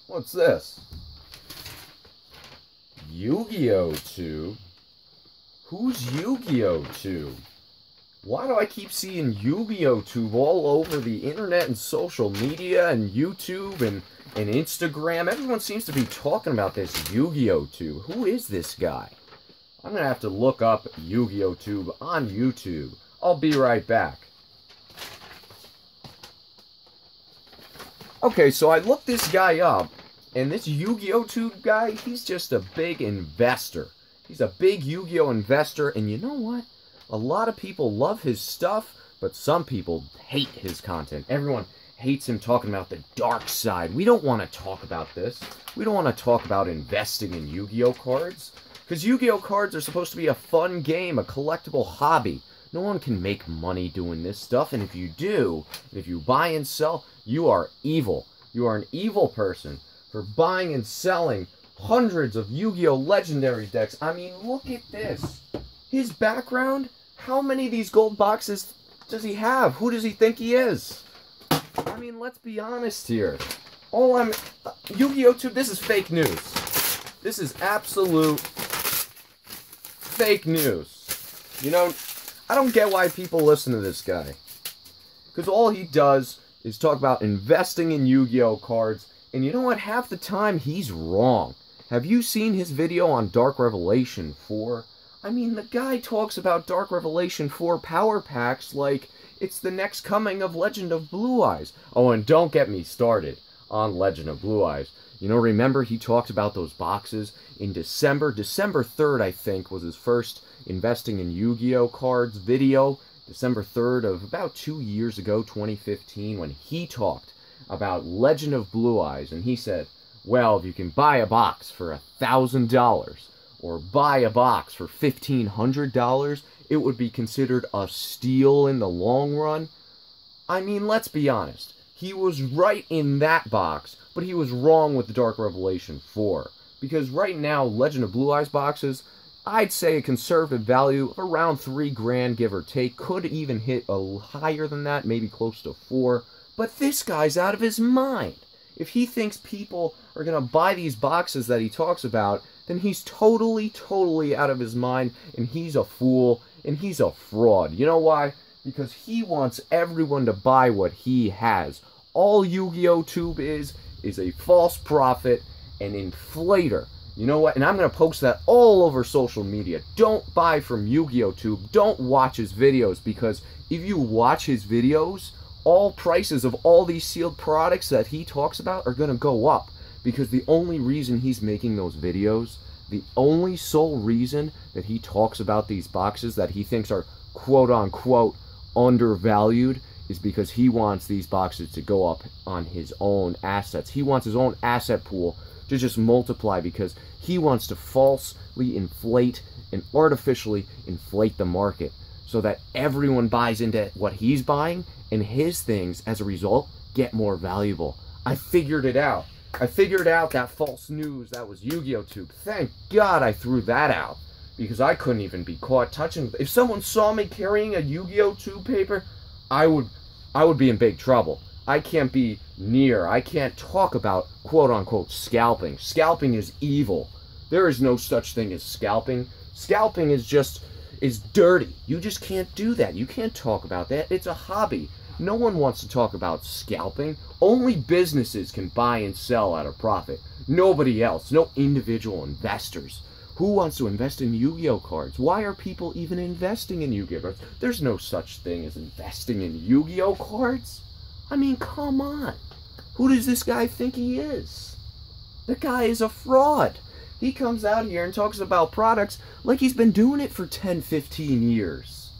What's this? YugiohTube? Who's YugiohTube? Why do I keep seeing YugiohTube all over the internet and social media and YouTube and Instagram? Everyone seems to be talking about this YugiohTube. Who is this guy? I'm going to have to look up YugiohTube on YouTube. I'll be right back. Okay, so I looked this guy up, and this YugiohTube guy, he's just a big investor. He's a big Yu-Gi-Oh investor, and you know what? A lot of people love his stuff, but some people hate his content. Everyone hates him talking about the dark side. We don't want to talk about this. We don't want to talk about investing in Yu-Gi-Oh cards, because Yu-Gi-Oh cards are supposed to be a fun game, a collectible hobby. No one can make money doing this stuff, and if you do, if you buy and sell, you are evil. You are an evil person for buying and selling hundreds of Yu-Gi-Oh legendary decks. I mean, look at this. His background, how many of these gold boxes does he have? Who does he think he is? I mean, let's be honest here. YugiohTube, this is fake news. This is absolute fake news. You know, I don't get why people listen to this guy. Because all he does is talk about investing in Yu-Gi-Oh cards. And you know what? Half the time, he's wrong. Have you seen his video on Dark Revelation 4? I mean, the guy talks about Dark Revelation 4 power packs like it's the next coming of Legend of Blue Eyes. Oh, and don't get me started on Legend of Blue Eyes. You know, remember he talked about those boxes in December? December 3rd, I think, was his first investing in Yu-Gi-Oh cards video. December 3rd of about 2 years ago, 2015, when he talked about Legend of Blue Eyes. And he said, well, if you can buy a box for $1,000 or buy a box for $1,500, it would be considered a steal in the long run. I mean, let's be honest. He was right in that box, but he was wrong with the Dark Revelation 4. Because right now, Legend of Blue Eyes boxes, I'd say a conservative value of around $3,000, give or take. Could even hit a little higher than that, maybe close to 4. But this guy's out of his mind. If he thinks people are going to buy these boxes that he talks about, then he's totally, totally out of his mind, and he's a fool, and he's a fraud. You know why? Because he wants everyone to buy what he has. All YugiohTube is a false prophet, an inflator. You know what? And I'm going to post that all over social media. Don't buy from YugiohTube. Don't watch his videos, because if you watch his videos, all prices of all these sealed products that he talks about are going to go up. Because the only reason he's making those videos, the only sole reason that he talks about these boxes that he thinks are quote-unquote undervalued, is because he wants these boxes to go up on his own assets. He wants his own asset pool to just multiply, because he wants to falsely inflate and artificially inflate the market so that everyone buys into what he's buying, and his things, as a result, get more valuable. I figured it out. I figured out that false news. That was YugiohTube. Thank God I threw that out, because I couldn't even be caught touching. If someone saw me carrying a YugiohTube paper, I would be in big trouble. I can't be near. I can't talk about quote-unquote scalping. Scalping is evil. There is no such thing as scalping. Scalping is dirty. You just can't do that. You can't talk about that. It's a hobby. No one wants to talk about scalping. Only businesses can buy and sell at a profit. Nobody else. No individual investors. Who wants to invest in Yu-Gi-Oh cards? Why are people even investing in Yu-Gi-Oh cards? There's no such thing as investing in Yu-Gi-Oh cards. I mean, come on. Who does this guy think he is? The guy is a fraud. He comes out here and talks about products like he's been doing it for 10, 15 years.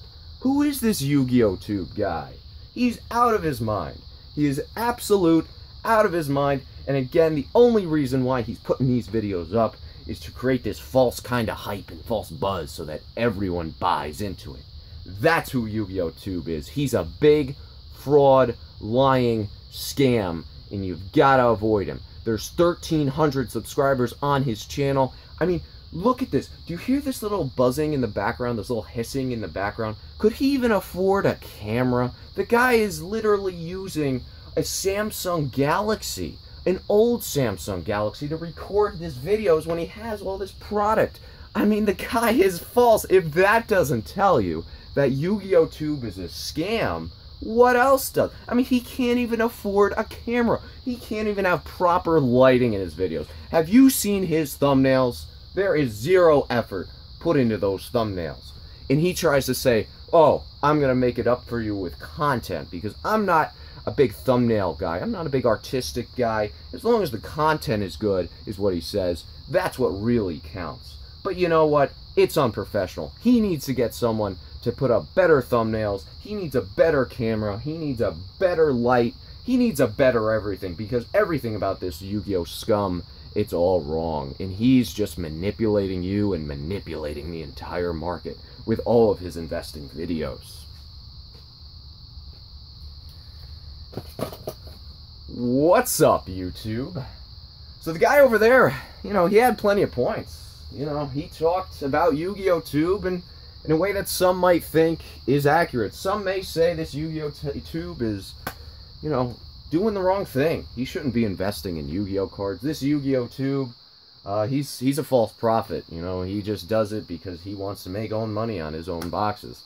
Who is this YugiohTube guy? He's out of his mind. He is absolute out of his mind. And again, the only reason why he's putting these videos up is to create this false kind of hype and false buzz so that everyone buys into it. That's who YugiohTube is. He's a big fraud, lying scam, and you've got to avoid him. There's 1,300 subscribers on his channel. I mean, look at this. Do you hear this little buzzing in the background, this little hissing in the background? Could he even afford a camera? The guy is literally using a Samsung Galaxy, an old Samsung Galaxy to record his videos when he has all this product. I mean, the guy is false. If that doesn't tell you that YugiohTube is a scam, what else does? I mean, he can't even afford a camera. He can't even have proper lighting in his videos. Have you seen his thumbnails? There is zero effort put into those thumbnails. And he tries to say, oh, I'm going to make it up for you with content, because I'm not a big thumbnail guy. I'm not a big artistic guy. As long as the content is good, is what he says. That's what really counts. But you know what? It's unprofessional. He needs to get someone to put up better thumbnails. He needs a better camera. He needs a better light. He needs a better everything, because everything about this Yu-Gi-Oh scum, it's all wrong. And he's just manipulating you and manipulating the entire market with all of his investing videos. What's up, YouTube? So the guy over there, you know, he had plenty of points. You know, he talked about YugiohTube and in a way that some might think is accurate. Some may say this YugiohTube is, you know, doing the wrong thing. He shouldn't be investing in Yu-Gi-Oh cards. This YugiohTube, he's a false prophet. You know, he just does it because he wants to make own money on his own boxes.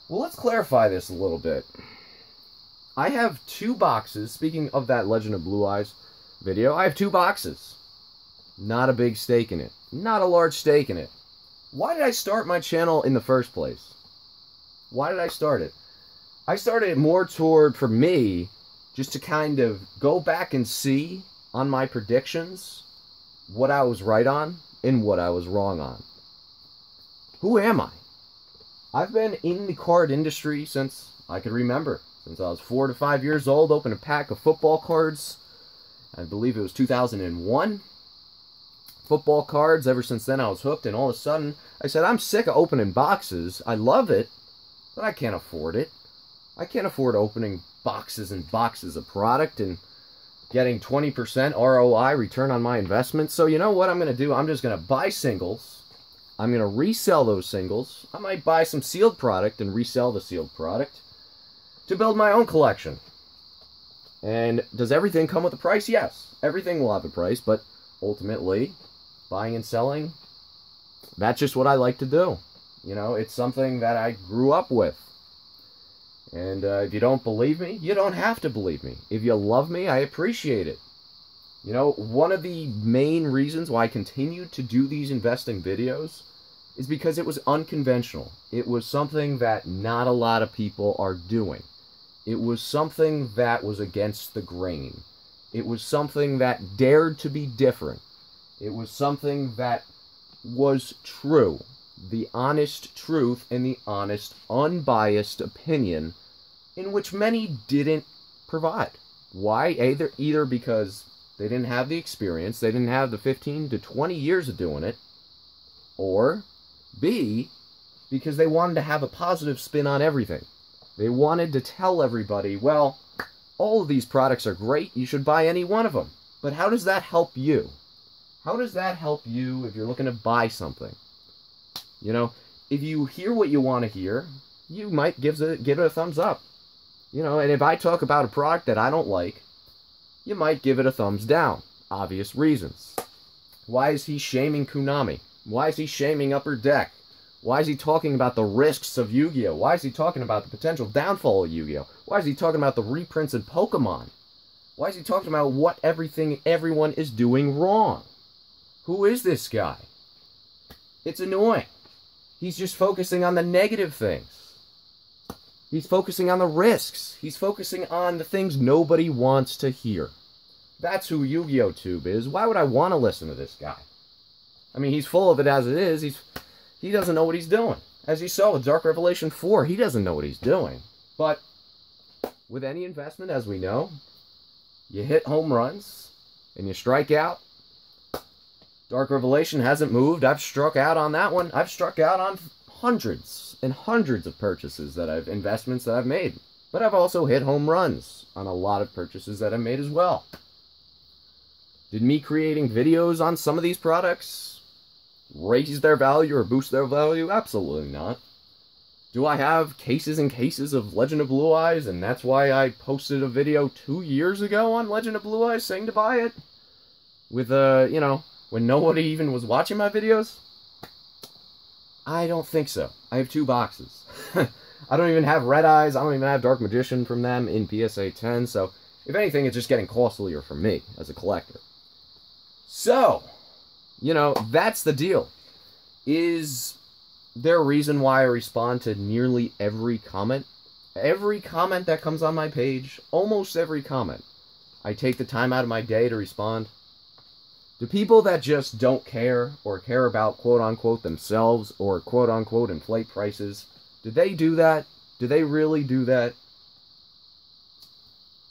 Well, let's clarify this a little bit. I have 2 boxes. Speaking of that Legend of Blue Eyes video, I have 2 boxes. Not a big stake in it. Not a large stake in it. Why did I start my channel in the first place? Why did I start it? I started it more toward, for me, just to kind of go back and see on my predictions what I was right on and what I was wrong on. Who am I? I've been in the card industry since I could remember. Since I was 4 to 5 years old, opened a pack of football cards. I believe it was 2001. Football cards. Ever since then, I was hooked, and all of a sudden, I said, I'm sick of opening boxes. I love it, but I can't afford it. I can't afford opening boxes and boxes of product and getting 20% ROI, return on my investment. So you know what I'm going to do? I'm just going to buy singles. I'm going to resell those singles. I might buy some sealed product and resell the sealed product to build my own collection. And does everything come with a price? Yes. Everything will have a price, but ultimately, buying and selling, that's just what I like to do. You know, it's something that I grew up with. And if you don't believe me, you don't have to believe me. If you love me, I appreciate it. You know, one of the main reasons why I continued to do these investing videos is because it was unconventional. It was something that not a lot of people are doing. It was something that was against the grain. It was something that dared to be different. It was something that was true. The honest truth and the honest, unbiased opinion in which many didn't provide. Why? Either because they didn't have the experience, they didn't have the 15 to 20 years of doing it, or B, because they wanted to have a positive spin on everything. They wanted to tell everybody, well, all of these products are great, you should buy any one of them. But how does that help you? How does that help you if you're looking to buy something? You know, if you hear what you want to hear, you might give it a thumbs up. You know, and if I talk about a product that I don't like, you might give it a thumbs down. Obvious reasons. Why is he shaming Konami? Why is he shaming Upper Deck? Why is he talking about the risks of Yu-Gi-Oh? Why is he talking about the potential downfall of Yu-Gi-Oh? Why is he talking about the reprints in Pokemon? Why is he talking about what everyone is doing wrong? Who is this guy? It's annoying. He's just focusing on the negative things. He's focusing on the risks. He's focusing on the things nobody wants to hear. That's who YugiohTube is. Why would I want to listen to this guy? I mean, he's full of it as it is. He doesn't know what he's doing. As you saw with Dark Revelation 4, he doesn't know what he's doing. But with any investment, as we know, you hit home runs and you strike out. Dark Revelation hasn't moved. I've struck out on that one. I've struck out on hundreds and hundreds of purchases investments that I've made. But I've also hit home runs on a lot of purchases that I've made as well. Did me creating videos on some of these products raise their value or boost their value? Absolutely not. Do I have cases and cases of Legend of Blue Eyes, and that's why I posted a video 2 years ago on Legend of Blue Eyes saying to buy it? With, you know, when nobody even was watching my videos? I don't think so. I have 2 boxes. I don't even have Red Eyes. I don't even have Dark Magician from them in PSA 10. So, if anything, it's just getting costlier for me as a collector. So, you know, that's the deal. Is there a reason why I respond to nearly every comment? Every comment that comes on my page, almost every comment, I take the time out of my day to respond. Do people that just don't care or care about quote-unquote themselves or quote-unquote inflate prices, do they do that? Do they really do that?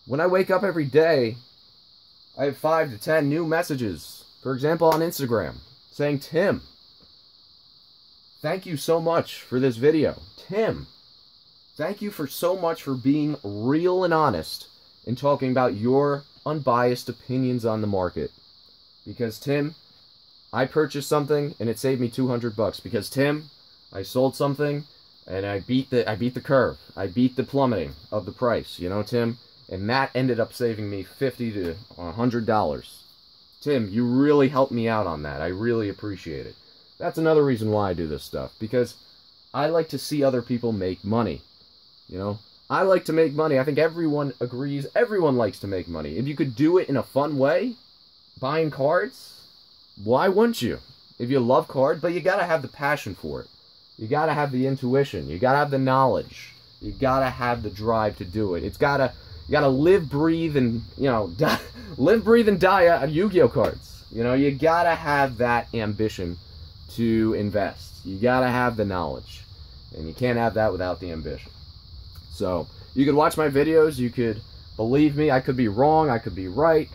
When I wake up every day, I have 5 to 10 new messages. For example, on Instagram, saying, Tim, thank you so much for this video. Tim, thank you for so much for being real and honest in talking about your unbiased opinions on the market. Because, Tim, I purchased something and it saved me $200. Because, Tim, I sold something and I beat the curve. I beat the plummeting of the price, you know, Tim? And that ended up saving me $50 to $100. Tim, you really helped me out on that. I really appreciate it. That's another reason why I do this stuff. Because I like to see other people make money. You know? I like to make money. I think everyone agrees. Everyone likes to make money. If you could do it in a fun way, buying cards, why wouldn't you? If you love cards, but you gotta have the passion for it. You gotta have the intuition. You gotta have the knowledge. You gotta have the drive to do it. You gotta live, breathe, and, you know, live, breathe, and die on Yu-Gi-Oh cards. You know, you gotta have that ambition to invest. You gotta have the knowledge. And you can't have that without the ambition. So, you could watch my videos, you could believe me, I could be wrong, I could be right,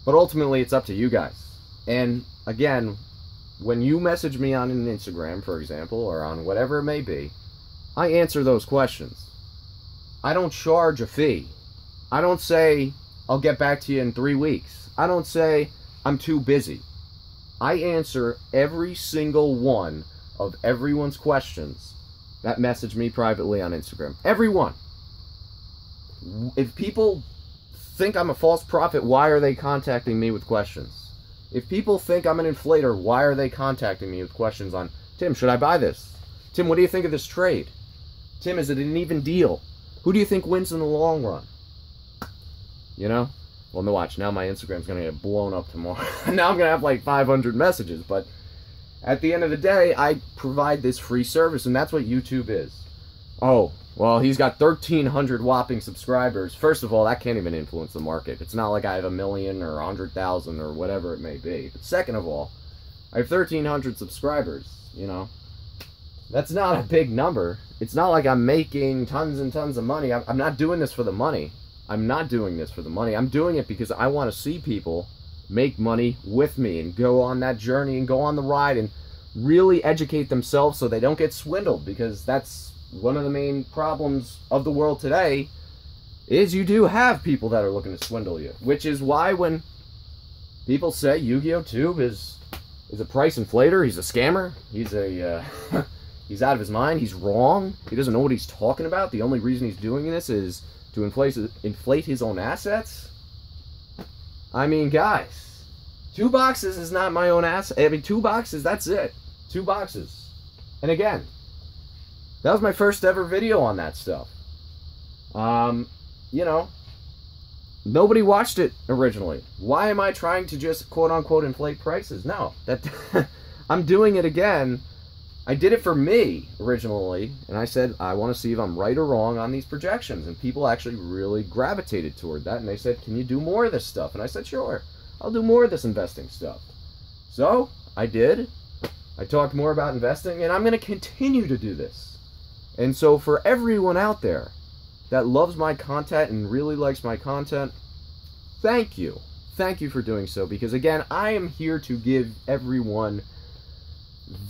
but ultimately it's up to you guys. And again, when you message me on an Instagram, for example, or on whatever it may be, I answer those questions. I don't charge a fee. I don't say, I'll get back to you in 3 weeks. I don't say, I'm too busy. I answer every single one of everyone's questions that message me privately on Instagram. Everyone. If people think I'm a false prophet, why are they contacting me with questions? If people think I'm an inflator, why are they contacting me with questions on, Tim, should I buy this? Tim, what do you think of this trade? Tim, is it an even deal? Who do you think wins in the long run? You know? Well, no, watch. Now my Instagram's going to get blown up tomorrow. Now I'm going to have like 500 messages. But at the end of the day, I provide this free service, and that's what YouTube is. Oh, well, he's got 1,300 whopping subscribers. First of all, that can't even influence the market. It's not like I have 1 million or 100,000 or whatever it may be. But second of all, I have 1,300 subscribers, you know. That's not a big number. It's not like I'm making tons and tons of money. I'm not doing this for the money. I'm not doing this for the money. I'm doing it because I want to see people make money with me and go on that journey and go on the ride and really educate themselves so they don't get swindled, because that's one of the main problems of the world today is you do have people that are looking to swindle you, which is why when people say YugiohTube is a price inflator, he's a scammer, he's a he's out of his mind, he's wrong, he doesn't know what he's talking about, the only reason he's doing this is to inflate his own assets. I mean, guys, 2 boxes is not my own asset. I mean, 2 boxes, that's it. 2 boxes. And again, that was my first ever video on that stuff. You know, nobody watched it originally. Why am I trying to just quote-unquote inflate prices? No, that I'm doing it again. I did it for me originally, and I said, I want to see if I'm right or wrong on these projections. And people actually really gravitated toward that, and they said, can you do more of this stuff? And I said, sure, I'll do more of this investing stuff. So, I did. I talked more about investing, and I'm going to continue to do this. And so for everyone out there that loves my content and really likes my content, thank you. Thank you for doing so, because again, I am here to give everyone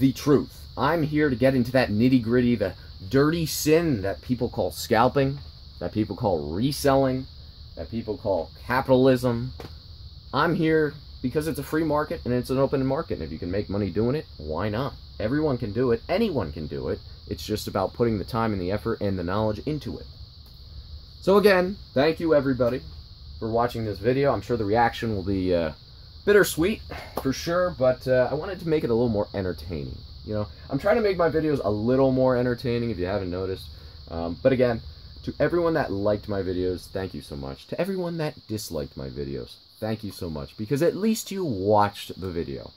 the truth. I'm here to get into that nitty-gritty, the dirty sin that people call scalping, that people call reselling, that people call capitalism. I'm here because it's a free market and it's an open market. And if you can make money doing it, why not? Everyone can do it. Anyone can do it. It's just about putting the time and the effort and the knowledge into it. So again, thank you everybody for watching this video. I'm sure the reaction will be bittersweet for sure, but I wanted to make it a little more entertaining. You know, I'm trying to make my videos a little more entertaining if you haven't noticed. But again, to everyone that liked my videos, thank you so much. To everyone that disliked my videos, thank you so much, because at least you watched the video.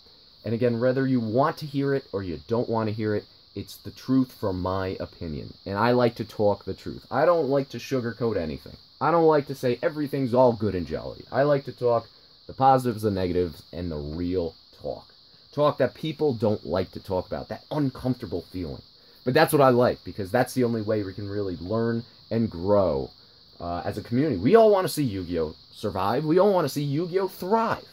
And again, whether you want to hear it or you don't want to hear it, it's the truth from my opinion. And I like to talk the truth. I don't like to sugarcoat anything. I don't like to say everything's all good and jolly. I like to talk the positives, the negatives, and the real talk. Talk that people don't like to talk about, that uncomfortable feeling. But that's what I like, because that's the only way we can really learn and grow as a community. We all want to see Yu-Gi-Oh! Survive. We all want to see Yu-Gi-Oh! Thrive.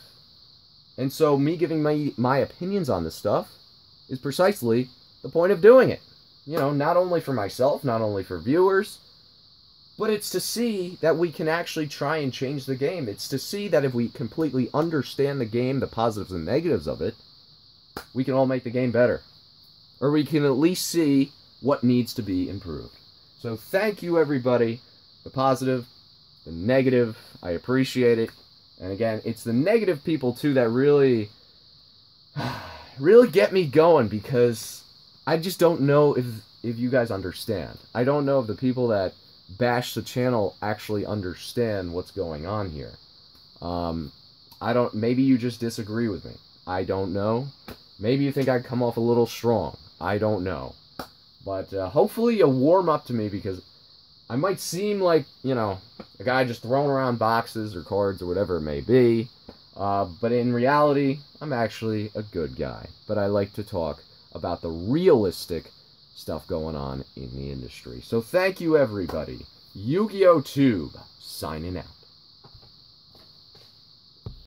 And so me giving my opinions on this stuff is precisely the point of doing it. You know, not only for myself, not only for viewers, but it's to see that we can actually try and change the game. It's to see that if we completely understand the game, the positives and negatives of it, we can all make the game better. Or we can at least see what needs to be improved. So thank you everybody. The positive, the negative, I appreciate it. And again, it's the negative people too that really get me going, because I just don't know if you guys understand. I don't know if the people that bash the channel actually understand what's going on here. Maybe you just disagree with me. I don't know. Maybe you think I come off a little strong. I don't know. But hopefully you warm up to me, because I might seem like, you know, a guy just throwing around boxes or cards or whatever it may be. But in reality, I'm actually a good guy. But I like to talk about the realistic stuff going on in the industry. So thank you everybody. YugiohTube signing out.